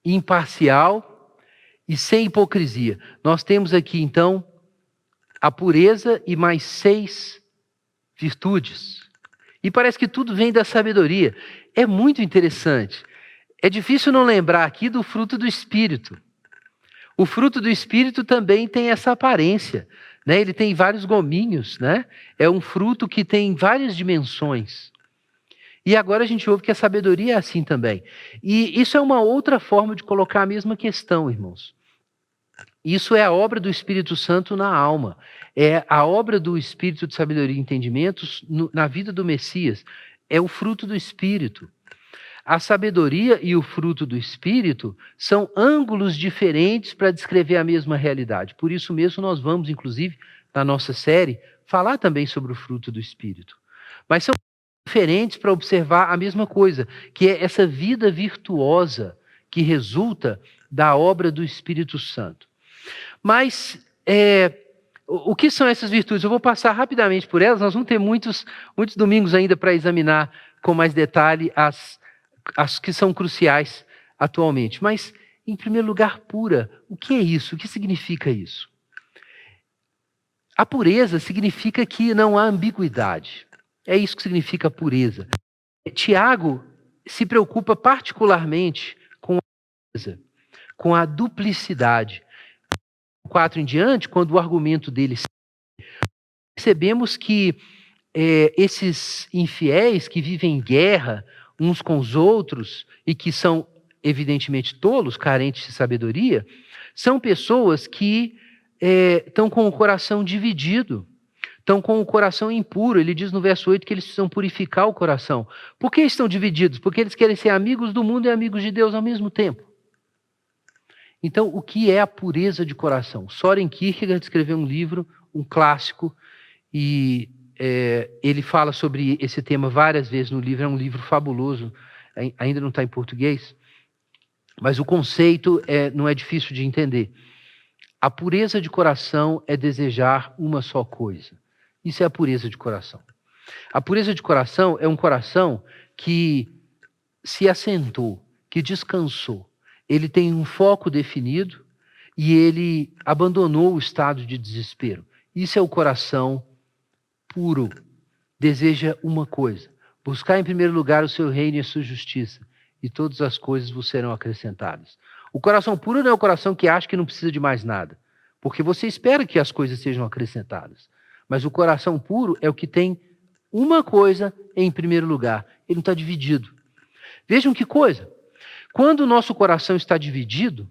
imparcial e sem hipocrisia. Nós temos aqui, então, a pureza e mais 6 virtudes. E parece que tudo vem da sabedoria. É muito interessante. É difícil não lembrar aqui do fruto do Espírito. O fruto do Espírito também tem essa aparência, né? Ele tem vários gominhos, né? É um fruto que tem várias dimensões. E agora a gente ouve que a sabedoria é assim também. E isso é uma outra forma de colocar a mesma questão, irmãos. Isso é a obra do Espírito Santo na alma. É a obra do Espírito de sabedoria e entendimentos na vida do Messias. É o fruto do Espírito. A sabedoria e o fruto do Espírito são ângulos diferentes para descrever a mesma realidade. Por isso mesmo nós vamos, inclusive, na nossa série, falar também sobre o fruto do Espírito. Mas são diferentes para observar a mesma coisa, que é essa vida virtuosa que resulta da obra do Espírito Santo. Mas o que são essas virtudes? Eu vou passar rapidamente por elas, nós vamos ter muitos domingos ainda para examinar com mais detalhe as que são cruciais atualmente. Mas, em primeiro lugar, pura. O que é isso? O que significa isso? A pureza significa que não há ambiguidade. É isso que significa pureza. Tiago se preocupa particularmente com a pureza, com a duplicidade. 4 em diante, quando o argumento dele percebemos que esses infiéis que vivem em guerra uns com os outros e que são evidentemente tolos, carentes de sabedoria, são pessoas que estão com o coração dividido, estão com o coração impuro. Ele diz no verso 8 que eles precisam purificar o coração. Por que estão divididos? Porque eles querem ser amigos do mundo e amigos de Deus ao mesmo tempo. Então, o que é a pureza de coração? Soren Kierkegaard escreveu um livro, um clássico, e ele fala sobre esse tema várias vezes no livro. É um livro fabuloso, ainda não está em português, mas o conceito não é difícil de entender. A pureza de coração é desejar uma só coisa. Isso é a pureza de coração. A pureza de coração é um coração que se assentou, que descansou. Ele tem um foco definido e ele abandonou o estado de desespero. Isso é o coração puro. Deseja uma coisa. Buscar em primeiro lugar o seu reino e a sua justiça, e todas as coisas vos serão acrescentadas. O coração puro não é o coração que acha que não precisa de mais nada, porque você espera que as coisas sejam acrescentadas. Mas o coração puro é o que tem uma coisa em primeiro lugar. Ele não está dividido. Vejam que coisa. Quando o nosso coração está dividido,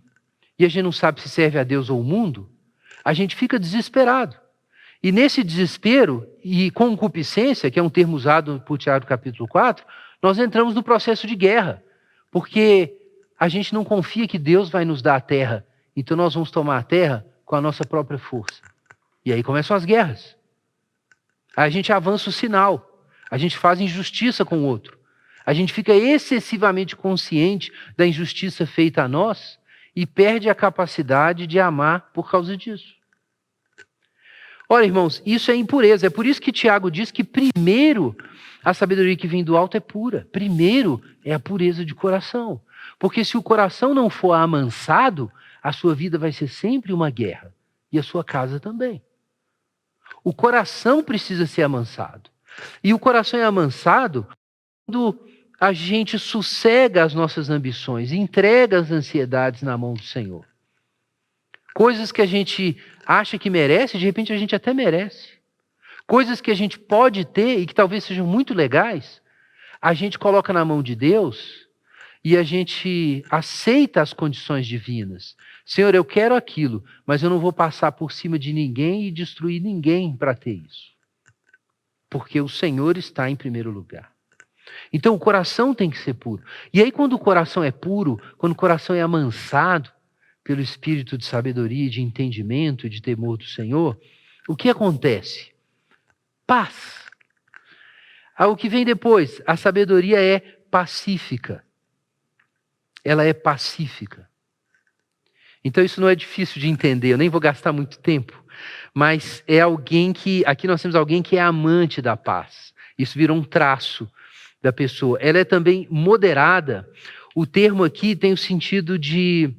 e a gente não sabe se serve a Deus ou o mundo, a gente fica desesperado. E nesse desespero e concupiscência, que é um termo usado por Tiago capítulo 4, nós entramos no processo de guerra, porque a gente não confia que Deus vai nos dar a terra, então nós vamos tomar a terra com a nossa própria força. E aí começam as guerras. Aí a gente avança o sinal, a gente faz injustiça com o outro, a gente fica excessivamente consciente da injustiça feita a nós e perde a capacidade de amar por causa disso. Olha, irmãos, isso é impureza. É por isso que Tiago diz que primeiro a sabedoria que vem do alto é pura. Primeiro é a pureza de coração. Porque se o coração não for amansado, a sua vida vai ser sempre uma guerra. E a sua casa também. O coração precisa ser amansado. E o coração é amansado quando a gente sossega as nossas ambições, entrega as ansiedades na mão do Senhor. Coisas que a gente acha que merece, de repente a gente até merece. Coisas que a gente pode ter e que talvez sejam muito legais, a gente coloca na mão de Deus e a gente aceita as condições divinas. Senhor, eu quero aquilo, mas eu não vou passar por cima de ninguém e destruir ninguém para ter isso. Porque o Senhor está em primeiro lugar. Então o coração tem que ser puro. E aí quando o coração é puro, quando o coração é amansado pelo espírito de sabedoria, de entendimento e de temor do Senhor, o que acontece? Paz. O que vem depois? A sabedoria é pacífica. Ela é pacífica. Então isso não é difícil de entender, eu nem vou gastar muito tempo, mas é alguém que, aqui nós temos alguém que é amante da paz. Isso virou um traço da pessoa. Ela é também moderada. O termo aqui tem o sentido de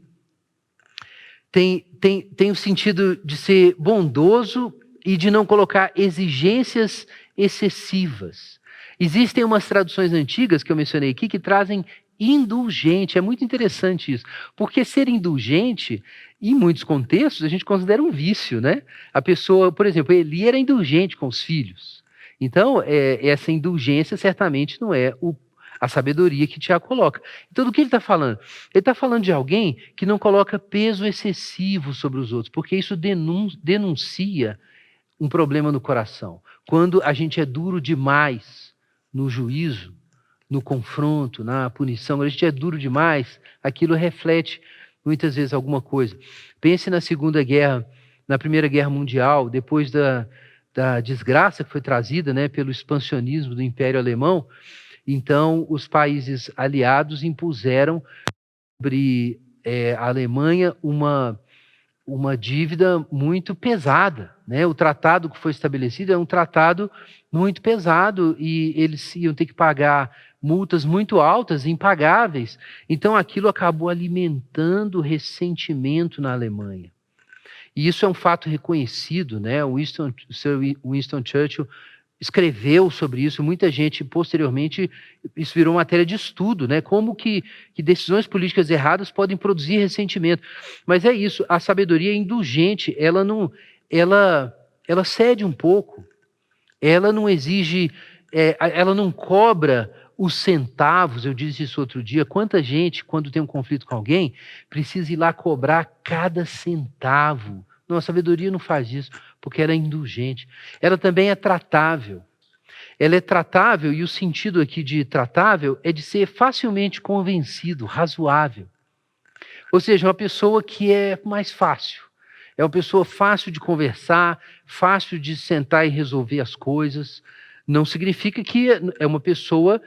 tem o sentido de ser bondoso e de não colocar exigências excessivas. Existem umas traduções antigas que eu mencionei aqui que trazem indulgente. É muito interessante isso, porque ser indulgente, em muitos contextos, a gente considera um vício, né? A pessoa, por exemplo, Eli era indulgente com os filhos. Então, essa indulgência certamente não é a sabedoria que Tiago coloca. Então, do que ele está falando? Ele está falando de alguém que não coloca peso excessivo sobre os outros, porque isso denuncia um problema no coração. Quando a gente é duro demais no juízo, no confronto, na punição, quando a gente é duro demais, aquilo reflete muitas vezes alguma coisa. Pense na Segunda Guerra, na Primeira Guerra Mundial, depois da desgraça que foi trazida, né, pelo expansionismo do Império Alemão. Então, os países aliados impuseram sobre a Alemanha uma dívida muito pesada, né? O tratado que foi estabelecido é um tratado muito pesado e eles iam ter que pagar multas muito altas, impagáveis. Então, aquilo acabou alimentando o ressentimento na Alemanha. E isso é um fato reconhecido, né? O Sir Winston Churchill escreveu sobre isso, muita gente posteriormente, isso virou matéria de estudo, né? Como que decisões políticas erradas podem produzir ressentimento. Mas é isso, a sabedoria é indulgente, ela cede um pouco, ela não exige, ela não cobra os centavos. Eu disse isso outro dia, quanta gente, quando tem um conflito com alguém, precisa ir lá cobrar cada centavo. Não, a sabedoria não faz isso, porque ela é indulgente. Ela também é tratável. Ela é tratável, e o sentido aqui de tratável é de ser facilmente convencido, razoável. Ou seja, uma pessoa que é mais fácil. É uma pessoa fácil de conversar, fácil de sentar e resolver as coisas. Não significa que é uma pessoa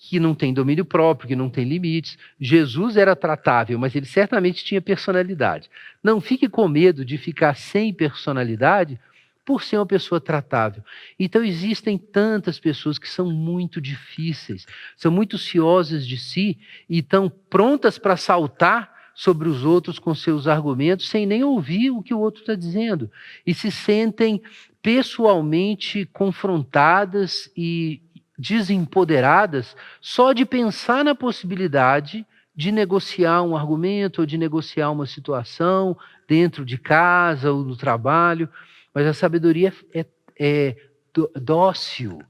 que não tem domínio próprio, que não tem limites. Jesus era tratável, mas ele certamente tinha personalidade. Não fique com medo de ficar sem personalidade por ser uma pessoa tratável. Então existem tantas pessoas que são muito difíceis, são muito ciosas de si e estão prontas para saltar sobre os outros com seus argumentos sem nem ouvir o que o outro está dizendo. E se sentem pessoalmente confrontadas e desempoderadas só de pensar na possibilidade de negociar um argumento ou de negociar uma situação dentro de casa ou no trabalho. Mas a sabedoria é dócil,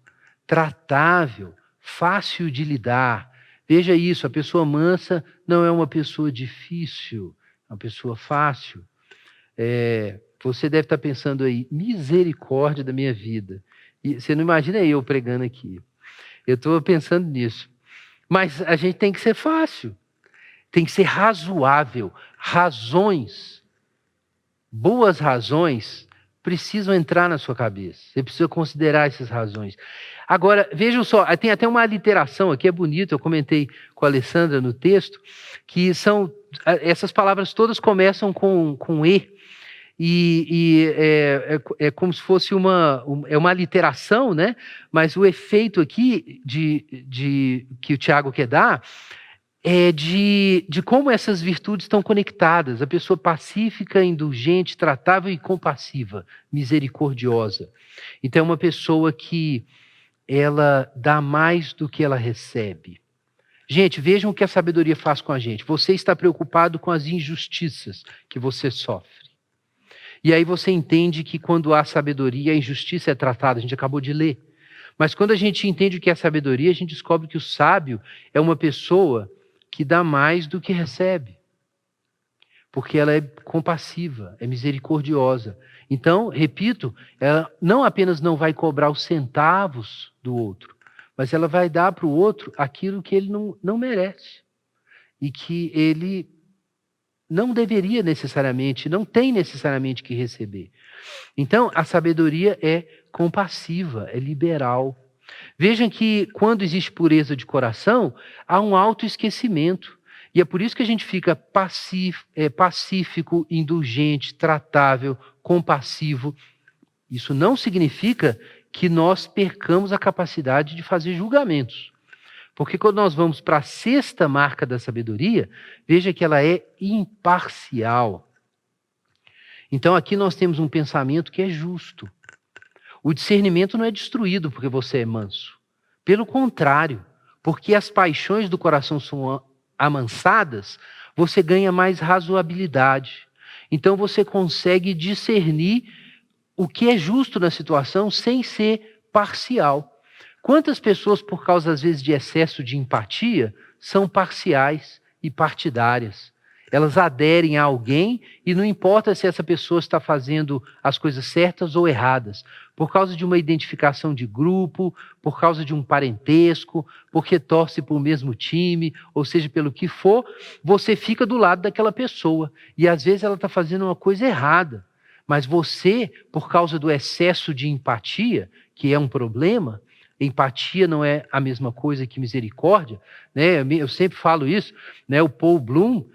tratável, fácil de lidar. Veja isso, a pessoa mansa não é uma pessoa difícil, é uma pessoa fácil. Você deve estar pensando aí, misericórdia da minha vida. E você não imagina eu pregando aqui. Eu estou pensando nisso. Mas a gente tem que ser fácil. Tem que ser razoável. Razões, boas razões, precisam entrar na sua cabeça. Você precisa considerar essas razões. Agora, vejam só, tem até uma aliteração aqui, é bonito, eu comentei com a Alessandra no texto, que essas palavras todas começam com E, e é como se fosse uma aliteração, né? Mas o efeito aqui que o Tiago quer dar é de como essas virtudes estão conectadas. A pessoa pacífica, indulgente, tratável e compassiva, misericordiosa. Então é uma pessoa que ela dá mais do que ela recebe. Gente, vejam o que a sabedoria faz com a gente. Você está preocupado com as injustiças que você sofre. E aí você entende que quando há sabedoria, a injustiça é tratada. A gente acabou de ler. Mas quando a gente entende o que é sabedoria, a gente descobre que o sábio é uma pessoa que dá mais do que recebe. Porque ela é compassiva, é misericordiosa. Então, repito, ela não apenas não vai cobrar os centavos do outro, mas ela vai dar para o outro aquilo que ele não merece. E que ele não deveria necessariamente, não tem necessariamente que receber. Então, a sabedoria é compassiva, é liberal. Vejam que quando existe pureza de coração, há um autoesquecimento. E é por isso que a gente fica pacífico, indulgente, tratável, compassivo. Isso não significa que nós percamos a capacidade de fazer julgamentos. Porque quando nós vamos para a sexta marca da sabedoria, veja que ela é imparcial. Então aqui nós temos um pensamento que é justo. O discernimento não é destruído porque você é manso. Pelo contrário, porque as paixões do coração são amansadas, você ganha mais razoabilidade. Então você consegue discernir o que é justo na situação sem ser parcial. Quantas pessoas, por causa, às vezes, de excesso de empatia, são parciais e partidárias? Elas aderem a alguém e não importa se essa pessoa está fazendo as coisas certas ou erradas, por causa de uma identificação de grupo, por causa de um parentesco, porque torce para o mesmo time, ou seja, pelo que for, você fica do lado daquela pessoa. E às vezes ela está fazendo uma coisa errada, mas você, por causa do excesso de empatia, que é um problema, empatia não é a mesma coisa que misericórdia, né? Eu sempre falo isso, né? O Paul Bloom,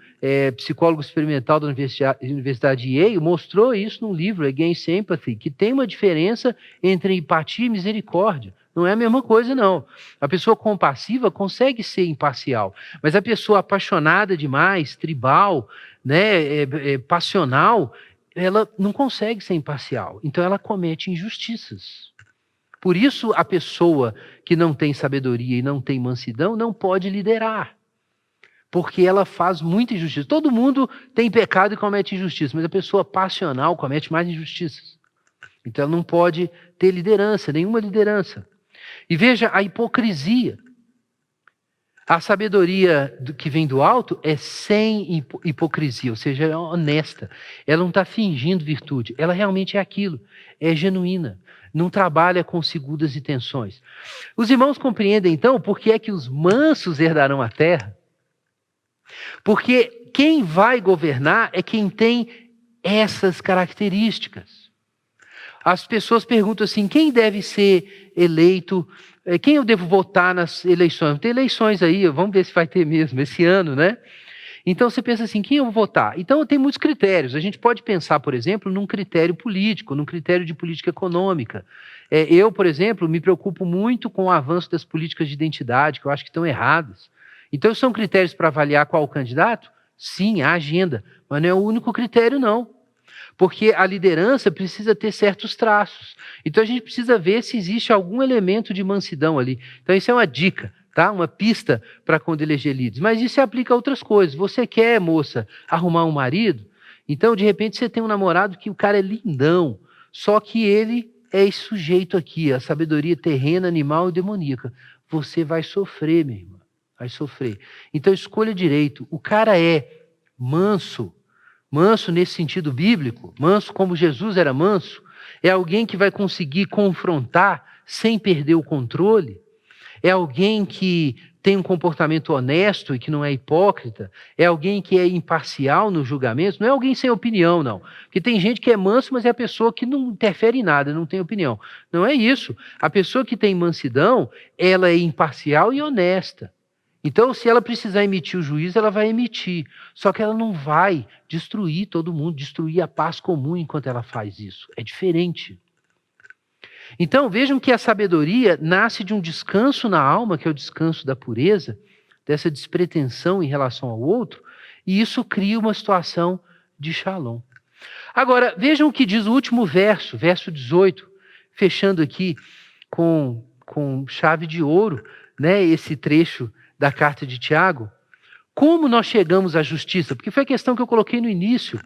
psicólogo experimental da Universidade de Yale, mostrou isso num livro, Against Empathy, que tem uma diferença entre empatia e misericórdia. Não é a mesma coisa, não. A pessoa compassiva consegue ser imparcial, mas a pessoa apaixonada demais, tribal, né? Passional, ela não consegue ser imparcial. Então ela comete injustiças. Por isso, a pessoa que não tem sabedoria e não tem mansidão não pode liderar. Porque ela faz muita injustiça. Todo mundo tem pecado e comete injustiça, mas a pessoa passional comete mais injustiças. Então, ela não pode ter liderança, nenhuma liderança. E veja a hipocrisia. A sabedoria que vem do alto é sem hipocrisia, ou seja, é honesta. Ela não está fingindo virtude, ela realmente é aquilo, é genuína. Não trabalha com segundas intenções. Os irmãos compreendem, então, por que é que os mansos herdarão a terra? Porque quem vai governar é quem tem essas características. As pessoas perguntam assim, quem deve ser eleito, quem eu devo votar nas eleições? Tem eleições aí, vamos ver se vai ter mesmo esse ano, né? Então você pensa assim, quem eu vou votar? Então tem muitos critérios. A gente pode pensar, por exemplo, num critério político, num critério de política econômica. Eu, por exemplo, me preocupo muito com o avanço das políticas de identidade, que eu acho que estão erradas. Então são critérios para avaliar qual o candidato? Sim, a agenda. Mas não é o único critério, não. Porque a liderança precisa ter certos traços. Então a gente precisa ver se existe algum elemento de mansidão ali. Então isso é uma dica, tá? Uma pista para quando eleger líderes. Mas isso se aplica a outras coisas. Você quer, moça, arrumar um marido? Então, de repente, você tem um namorado que o cara é lindão, só que ele é esse sujeito aqui, a sabedoria terrena, animal e demoníaca. Você vai sofrer, minha irmã. Vai sofrer. Então, escolha direito. O cara é manso. Manso nesse sentido bíblico, manso como Jesus era manso, é alguém que vai conseguir confrontar sem perder o controle, é alguém que tem um comportamento honesto e que não é hipócrita, é alguém que é imparcial no julgamento, não é alguém sem opinião, não. Porque tem gente que é manso, mas é a pessoa que não interfere em nada, não tem opinião. Não é isso. A pessoa que tem mansidão, ela é imparcial e honesta. Então, se ela precisar emitir o juízo, ela vai emitir. Só que ela não vai destruir todo mundo, destruir a paz comum enquanto ela faz isso. É diferente. Então, vejam que a sabedoria nasce de um descanso na alma, que é o descanso da pureza, dessa despretensão em relação ao outro, e isso cria uma situação de shalom. Agora, vejam o que diz o último verso, verso 18, fechando aqui com chave de ouro, né, esse trecho da carta de Tiago. Como nós chegamos à justiça? Porque foi a questão que eu coloquei no início.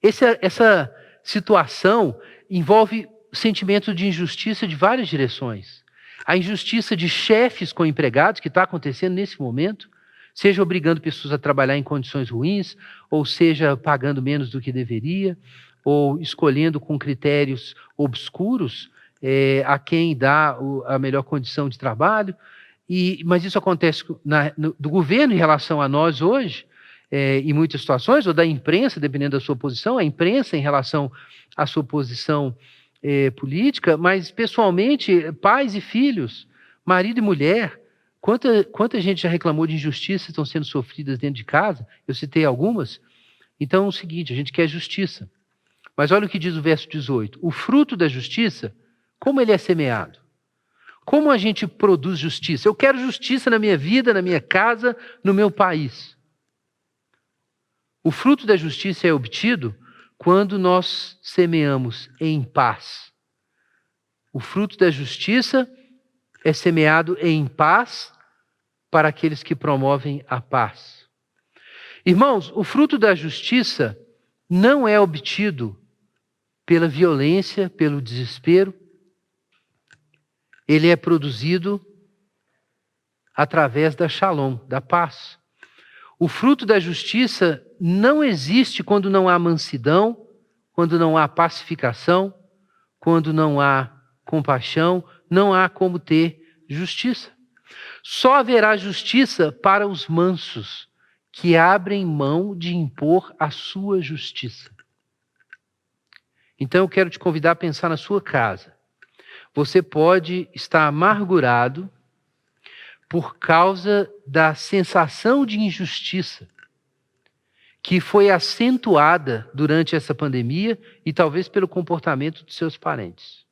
Essa situação envolve sentimento de injustiça de várias direções. A injustiça de chefes com empregados, que está acontecendo nesse momento, seja obrigando pessoas a trabalhar em condições ruins, ou seja pagando menos do que deveria, ou escolhendo com critérios obscuros a quem dá a melhor condição de trabalho. Mas isso acontece do governo em relação a nós hoje, em muitas situações, ou da imprensa, dependendo da sua posição, a imprensa em relação à sua posição política, mas pessoalmente, pais e filhos, marido e mulher. Quanta gente já reclamou de injustiças que estão sendo sofridas dentro de casa? Eu citei algumas. Então é o seguinte, a gente quer justiça. Mas olha o que diz o verso 18. O fruto da justiça, como ele é semeado? Como a gente produz justiça? Eu quero justiça na minha vida, na minha casa, no meu país. O fruto da justiça é obtido quando nós semeamos em paz. O fruto da justiça é semeado em paz para aqueles que promovem a paz. Irmãos, o fruto da justiça não é obtido pela violência, pelo desespero. Ele é produzido através da shalom, da paz. O fruto da justiça não existe quando não há mansidão, quando não há pacificação, quando não há compaixão, não há como ter justiça. Só haverá justiça para os mansos, que abrem mão de impor a sua justiça. Então eu quero te convidar a pensar na sua casa. Você pode estar amargurado por causa da sensação de injustiça que foi acentuada durante essa pandemia e talvez pelo comportamento dos seus parentes.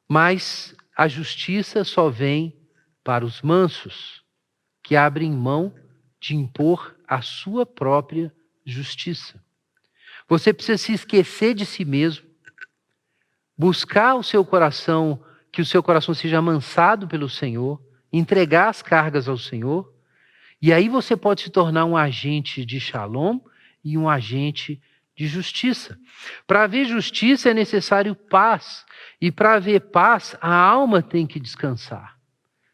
Mas a justiça só vem para os mansos, que abrem mão de impor a sua própria justiça. Você precisa se esquecer de si mesmo, buscar o seu coração, que o seu coração seja amansado pelo Senhor, entregar as cargas ao Senhor, e aí você pode se tornar um agente de shalom e um agente de justiça. Para haver justiça é necessário paz, e para haver paz, a alma tem que descansar.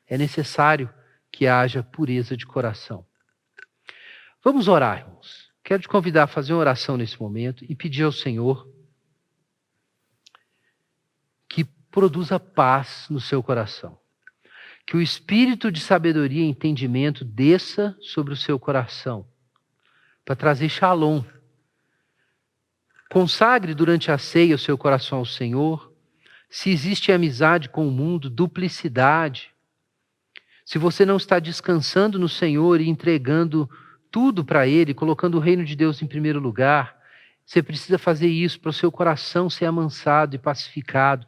É necessário que haja pureza de coração. Vamos orar, irmãos. Quero te convidar a fazer uma oração nesse momento e pedir ao Senhor que produza paz no seu coração. Que o espírito de sabedoria e entendimento desça sobre o seu coração, para trazer shalom. Consagre durante a ceia o seu coração ao Senhor. Se existe amizade com o mundo, duplicidade. Se você não está descansando no Senhor e entregando tudo para Ele, colocando o reino de Deus em primeiro lugar, você precisa fazer isso para o seu coração ser amansado e pacificado,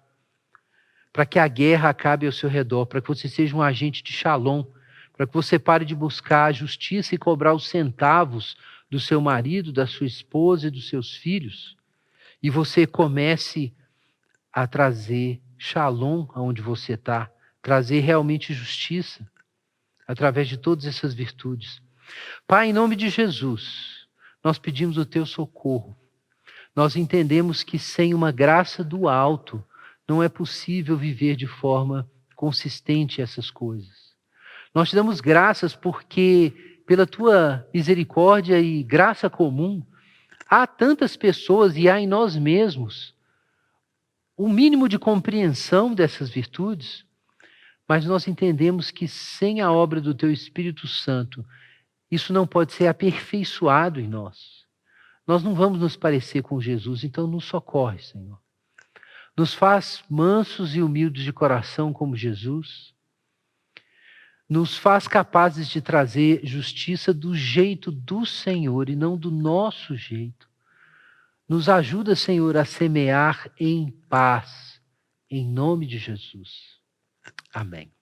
para que a guerra acabe ao seu redor, para que você seja um agente de shalom, para que você pare de buscar a justiça e cobrar os centavos do seu marido, da sua esposa e dos seus filhos, e você comece a trazer shalom aonde você está, trazer realmente justiça através de todas essas virtudes. Pai, em nome de Jesus, nós pedimos o teu socorro. Nós entendemos que sem uma graça do alto não é possível viver de forma consistente essas coisas. Nós te damos graças porque, pela tua misericórdia e graça comum, há tantas pessoas e há em nós mesmos o mínimo de compreensão dessas virtudes, mas nós entendemos que sem a obra do teu Espírito Santo, isso não pode ser aperfeiçoado em nós. Nós não vamos nos parecer com Jesus, então nos socorre, Senhor. Nos faz mansos e humildes de coração como Jesus. Nos faz capazes de trazer justiça do jeito do Senhor e não do nosso jeito. Nos ajuda, Senhor, a semear em paz, em nome de Jesus. Amém.